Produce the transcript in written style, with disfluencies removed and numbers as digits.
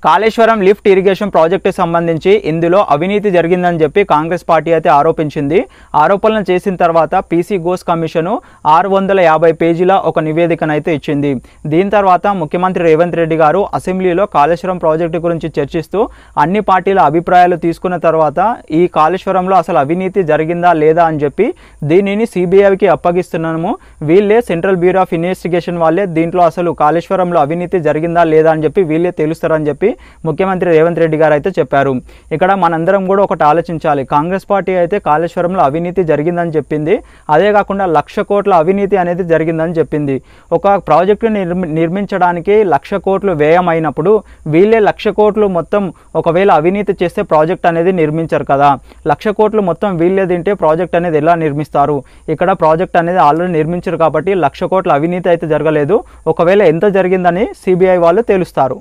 Kaleshwaram lift irrigation project సంబంధించి ఇందులో అవినీతి జరిగిందని చెప్పి కాంగ్రెస్ పార్టీ అయితే ఆరోపించింది. ఆరోపణలు చేసిన తర్వాత పీసీ ఘోష్ కమిషన్ 650 పేజీల ఒక నివేదికనైతే ఇచ్చింది. దీని తర్వాత ముఖ్యమంత్రి రేవంత్ రెడ్డి గారు అసెంబ్లీలో కాళేశ్వరం ప్రాజెక్టు గురించి చర్చిస్తూ అన్ని పార్టీల అభిప్రాయాలు తీసుకున్న తర్వాత ఈ కాళేశ్వరంలో అసలు అవినీతి జరిగిందా లేదా అని చెప్పి దీనిని సిబిఐకి అప్పగిస్తున్నాము, వీళ్ళే సెంట్రల్ బ్యూరో ఆఫ్ ఇన్వెస్టిగేషన్ వాళ్ళే దీంట్లో అసలు కాళేశ్వరంలో అవినీతి జరిగిందా లేదా అని చెప్పి వీళ్ళే తెలుస్తారని చెప్పి ముఖ్యమంత్రి రేవంత్ రెడ్డి గారు అయితే చెప్పారు. ఇక్కడ మనందరం కూడా ఒకటి ఆలోచించాలి. కాంగ్రెస్ పార్టీ అయితే కాళేశ్వరంలో అవినీతి జరిగిందని చెప్పింది, అదే కాకుండా 1,00,000 కోట్ల అవినీతి అనేది జరిగిందని చెప్పింది. ఒక ప్రాజెక్టు నిర్మించడానికి 1,00,000 కోట్లు వ్యయం అయినప్పుడు వీళ్ళే 1,00,000 కోట్లు మొత్తం ఒకవేళ అవినీతి చేస్తే ప్రాజెక్ట్ అనేది నిర్మించరు కదా. 1,00,000 కోట్లు మొత్తం వీళ్ళే తింటే ప్రాజెక్ట్ అనేది ఎలా నిర్మిస్తారు? ఇక్కడ ప్రాజెక్ట్ అనేది ఆల్రెడీ నిర్మించారు కాబట్టి 1,00,000 కోట్ల అవినీతి అయితే జరగలేదు. ఒకవేళ ఎంత జరిగిందని సిబిఐ వాళ్ళు తెలుస్తారు.